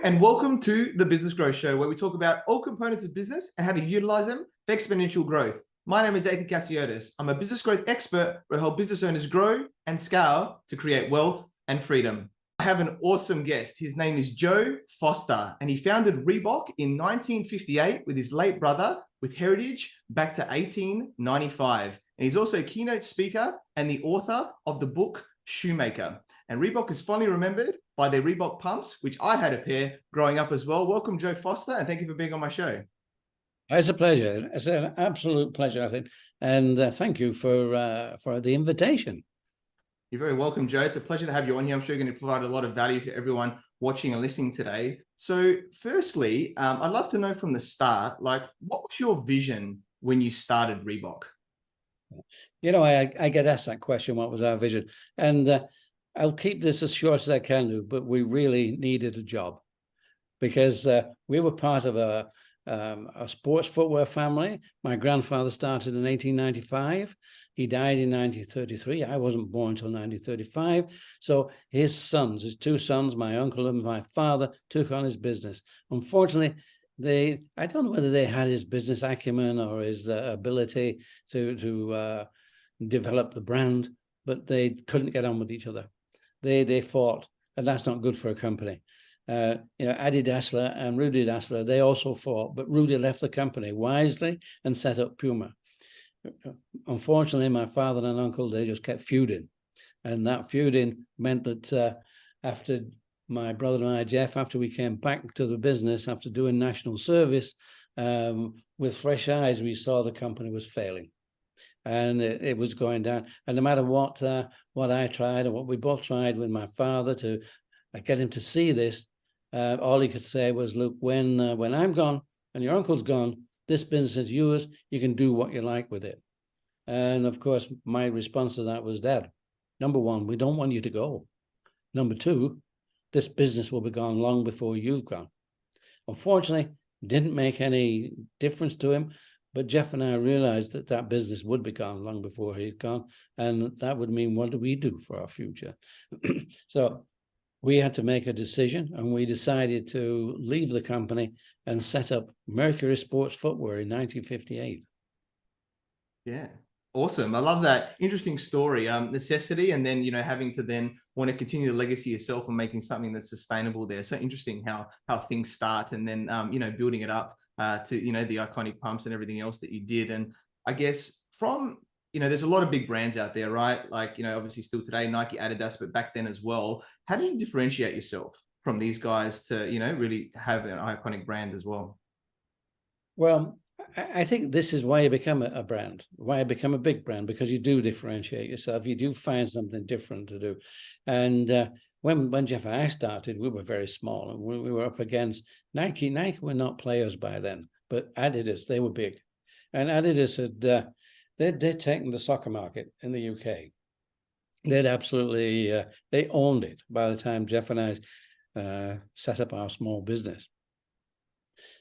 and welcome to the Business Growth Show, where we talk about all components of business and how to utilize them for exponential growth. My name is Athin Cassiotis. I'm a business growth expert who helps business owners grow and scale to create wealth and freedom. I have an awesome guest. His name is Joe Foster, and he founded Reebok in 1958 with his late brother, with heritage back to 1895. And he's also a keynote speaker and the author of the book Shoemaker. And Reebok is fondly remembered by their Reebok pumps, which I had a pair growing up as well. Welcome, Joe Foster, and thank you for being on my show. It's a pleasure. It's an absolute pleasure, I think. And thank you for the invitation. You're very welcome, Joe. It's a pleasure to have you on here. I'm sure you're going to provide a lot of value for everyone watching and listening today. So firstly, I'd love to know from the start, what was your vision when you started Reebok? You know, I get asked that question, what was our vision? And I'll keep this as short as I can do, but we really needed a job because we were part of a sports footwear family. My grandfather started in 1895. He died in 1933. I wasn't born until 1935. So his two sons, my uncle and my father, took on his business. Unfortunately, I don't know whether they had his business acumen or his ability to develop the brand, but they couldn't get on with each other. They fought, and that's not good for a company. Adi Dassler and Rudy Dassler, they also fought, but Rudy left the company wisely and set up Puma. Unfortunately, my father and uncle, they just kept feuding. And that feuding meant that after my brother and I, Jeff, after we came back to the business, after doing national service, with fresh eyes, we saw the company was failing. And it was going down. And no matter what I tried and what we both tried with my father to get him to see this, all he could say was, look, when I'm gone and your uncle's gone, this business is yours. You can do what you like with it. And of course, my response to that was, Dad, number one, we don't want you to go. Number two, this business will be gone long before you've gone. Unfortunately, didn't make any difference to him. But Jeff and I realized that business would be gone long before he'd gone. And that would mean, what do we do for our future? So we had to make a decision, and we decided to leave the company and set up Mercury Sports Footwear in 1958. Yeah, awesome. I love that. Interesting story. Necessity, and then, having to then want to continue the legacy yourself and making something that's sustainable there. So interesting how things start, and then, building it up to, the iconic pumps and everything else that you did. And I guess from, there's a lot of big brands out there, right? Obviously still today, Nike, Adidas, but back then as well. How did you differentiate yourself from these guys to, really have an iconic brand as well? Well, I think this is why you become a brand, why you become a big brand, because you do differentiate yourself. You do find something different to do. And when Jeff and I started, we were very small, and we were up against Nike. Nike were not players by then, but Adidas, they were big. And Adidas had, they'd taken the soccer market in the UK. They'd absolutely, they owned it by the time Jeff and I set up our small business.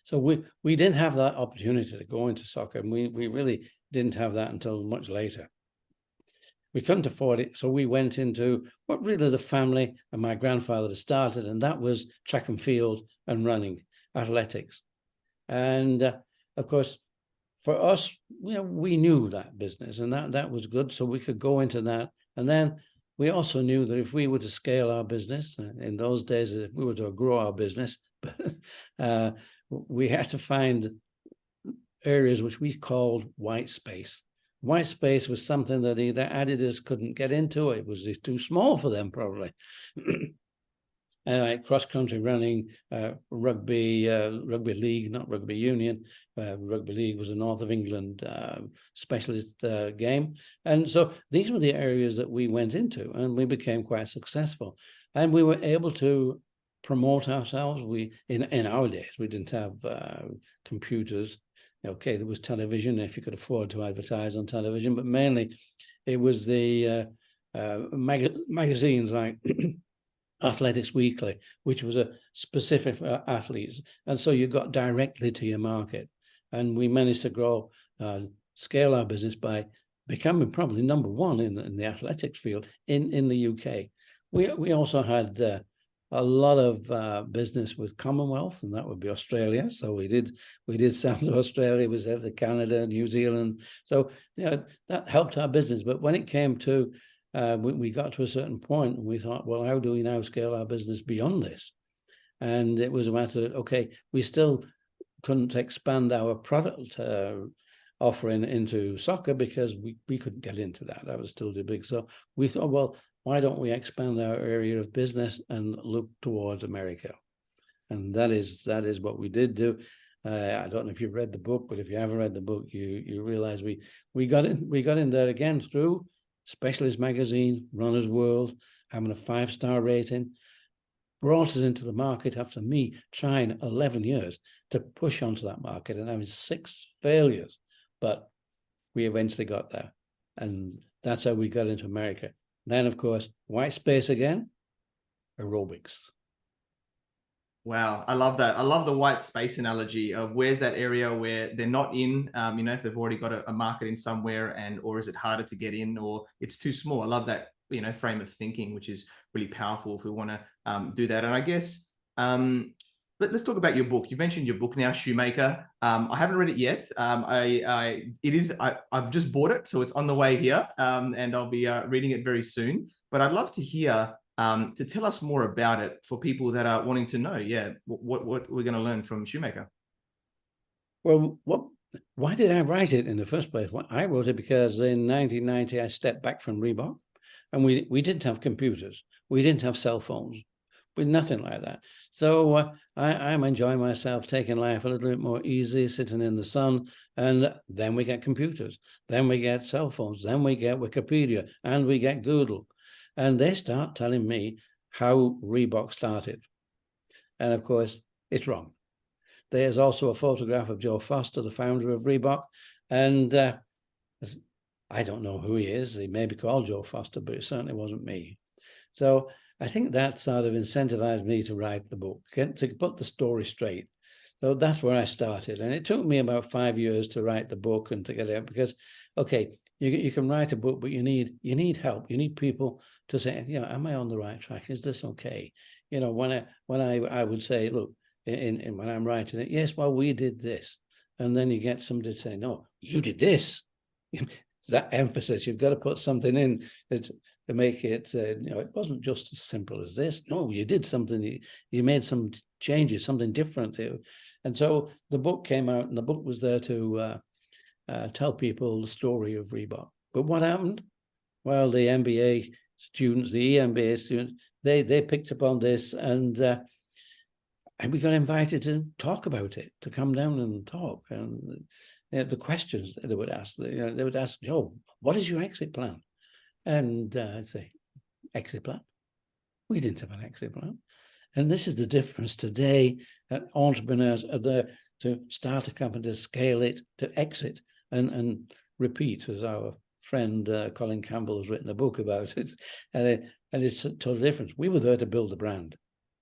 So we didn't have that opportunity to go into soccer, and we really didn't have that until much later. We couldn't afford it, so we went into what really the family and my grandfather had started, and that was track and field and running, athletics. And of course, for us, we knew that business, and that was good, so we could go into that. And then we also knew that if we were to scale our business, in those days, if we were to grow our business, we had to find areas which we called white space. White space was something that either Adidas couldn't get into, it was too small for them probably. Cross-country running, rugby league, not rugby union. Rugby league was a North of England specialist game. And so these were the areas that we went into, and we became quite successful. And we were able to promote ourselves. In our days, we didn't have computers. Okay, there was television, if you could afford to advertise on television, but mainly it was the magazines like Athletics Weekly, which was a specific for athletes. And so you got directly to your market. And we managed to grow, scale our business by becoming probably number one in the athletics field in the UK. We also had a a lot of business with Commonwealth, and that would be Australia. So we did some to Australia, we said to Canada, New Zealand. So that helped our business. But when it came to we got to a certain point, and we thought, well, how do we now scale our business beyond this? And it was a matter of, okay, we still couldn't expand our product offering into soccer because we couldn't get into that. That was still too big. So we thought, well, why don't we expand our area of business and look towards America? And that is what we did do. I don't know if you've read the book, but if you haven't read the book, you realize we got in there again through Specialist Magazine, Runner's World, having a 5-star rating, brought us into the market after me trying 11 years to push onto that market and having 6 failures. But we eventually got there. And that's how we got into America. Then, of course, white space again, aerobics. Wow, I love that. I love the white space analogy of where's that area where they're not in, if they've already got a market in somewhere, or is it harder to get in, or it's too small. I love that, frame of thinking, which is really powerful if we want to do that. And I guess let's talk about your book. You mentioned your book now, Shoemaker. I haven't read it yet. I've just bought it, so it's on the way here, and I'll be reading it very soon. But I'd love to hear to tell us more about it for people that are wanting to know, what we're going to learn from Shoemaker. Well, why did I write it in the first place? Well, I wrote it because in 1990 I stepped back from Reebok, and we didn't have computers, we didn't have cell phones, with nothing like that. So I'm enjoying myself, taking life a little bit more easy, sitting in the sun, and then we get computers, then we get cell phones, then we get Wikipedia, and we get Google. And they start telling me how Reebok started. And of course, it's wrong. There's also a photograph of Joe Foster, the founder of Reebok. And I don't know who he is. He may be called Joe Foster, but it certainly wasn't me. So I think that sort of incentivized me to write the book, to put the story straight. So that's where I started. And it took me about 5 years to write the book and to get it out because, okay, you can write a book, but you need help. You need people to say, am I on the right track? Is this okay? When I would say, look, when I'm writing it, yes, well, we did this. And then you get somebody to say, no, you did this. That emphasis, you've got to put something in to make it, it wasn't just as simple as this. No, you did something, you made some changes, something different. And so the book came out, and the book was there to tell people the story of Reebok. But what happened? Well, the MBA students, the EMBA students, they picked up on this, and we got invited to talk about it, to come down and talk. And the questions that they would ask, they would ask, Joe, what is your exit plan? And I'd say, exit plan? We didn't have an exit plan. And this is the difference today, that entrepreneurs are there to start a company, to scale it, to exit, and repeat, as our friend Colin Campbell has written a book about it. And it's a total difference. We were there to build a brand,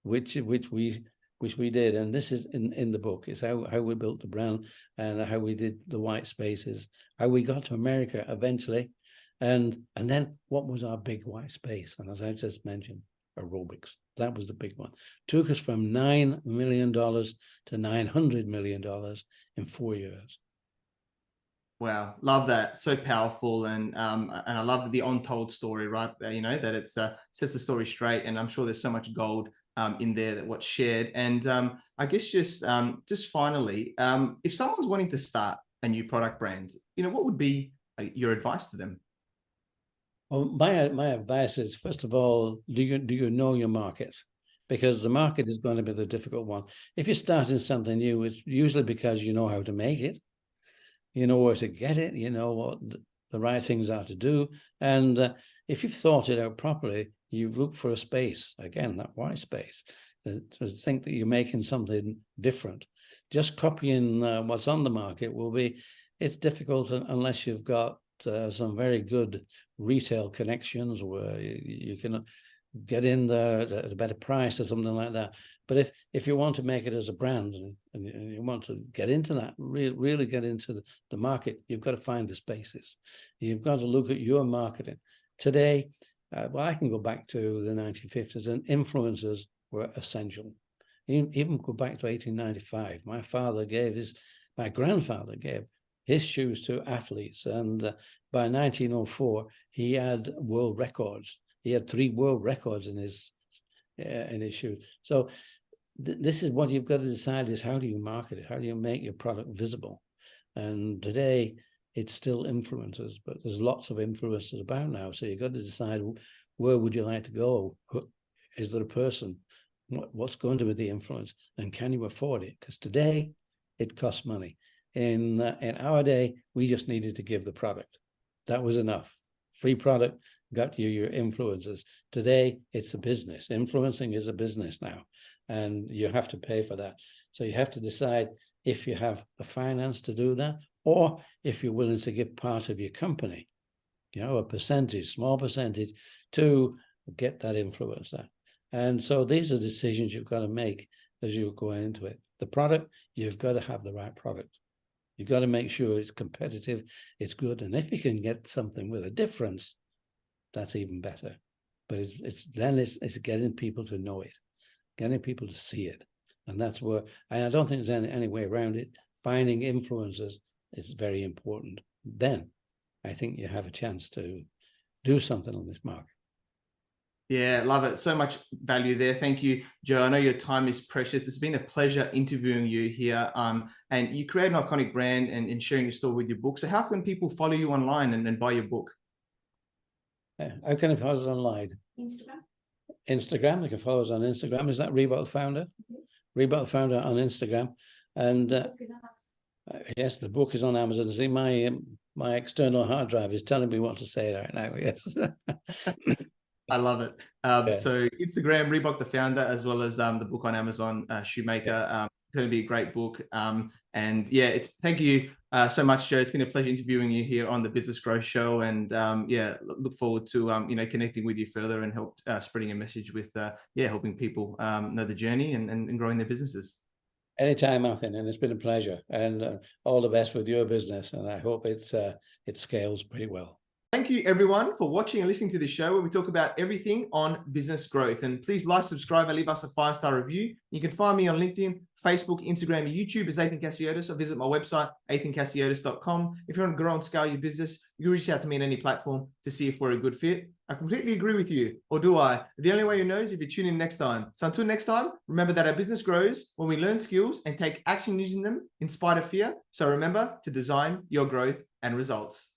which we did. And this is in the book. It's how we built the brand and how we did the white spaces, how we got to America eventually. And then what was our big white space? And as I just mentioned, aerobics. That was the big one. Took us from $9 million to $900 million in 4 years. Wow, love that. So powerful, and I love the untold story, right? That it's sets the story straight, and I'm sure there's so much gold in there that what's shared. And I guess just finally, if someone's wanting to start a new product brand, what would be your advice to them? Well, my advice is, first of all, do you know your market? Because the market is going to be the difficult one. If you're starting something new, it's usually because you know how to make it, you know where to get it, you know what the right things are to do. And if you've thought it out properly, you look for a space, again, that white space, to think that you're making something different. Just copying what's on the market it's difficult unless you've got some very good retail connections where you can get in there at a better price or something like that. But if you want to make it as a brand and you want to get into that, really get into the market, you've got to find the spaces. You've got to look at your marketing. Today, I can go back to the 1950s, and influencers were essential. Even go back to 1895, my grandfather gave his shoes to athletes, and by 1904 he had world records. He had 3 world records in his shoes. So this is what you've got to decide: is how do you market it? How do you make your product visible? And today it's still influencers, but there's lots of influencers about now. So you've got to decide, where would you like to go? Is there a person? What's going to be the influence, and can you afford it? Because today it costs money. In our day, we just needed to give the product. That was enough. Free product got you your influencers. Today it's a business. Influencing is a business now, and you have to pay for that. So you have to decide if you have the finance to do that, or if you're willing to give part of your company, a percentage, small percentage, to get that influencer. And so these are decisions you've got to make as you're going into it. The product, you've got to have the right product. You've got to make sure it's competitive, it's good. And if you can get something with a difference, that's even better. But it's getting people to know it, getting people to see it. And that's where, and I don't think there's any way around it. Finding influencers is very important. Then I think you have a chance to do something on this market. Yeah, love it. So much value there. Thank you, Joe. I know your time is precious. It's been a pleasure interviewing you here. And you create an iconic brand and sharing your story with your book. So how can people follow you online and buy your book? How can I follow us online? Instagram. They can follow us on Instagram. Is that Reebok The Founder? Yes. Reebok The Founder on Instagram. And yes, the book is on Amazon. See, my external hard drive is telling me what to say right now. Yes. I love it. So Instagram, Reebok The Founder, as well as the book on Amazon, Shoemaker. It's going to be a great book. And yeah, thank you so much, Joe. It's been a pleasure interviewing you here on the Business Growth Show. And look forward to connecting with you further and help spreading a message with helping people know the journey and growing their businesses. Anytime, Athin, and it's been a pleasure. And all the best with your business. And I hope it scales pretty well. Thank you, everyone, for watching and listening to this show where we talk about everything on business growth. And please like, subscribe, and leave us a 5-star review. You can find me on LinkedIn, Facebook, Instagram, and YouTube as Athin Cassiotis, or visit my website, athincassiotis.com. If you want to grow and scale your business, you can reach out to me on any platform to see if we're a good fit. I completely agree with you, or do I? The only way you know is if you tune in next time. So until next time, remember that our business grows when we learn skills and take action using them in spite of fear. So remember to design your growth and results.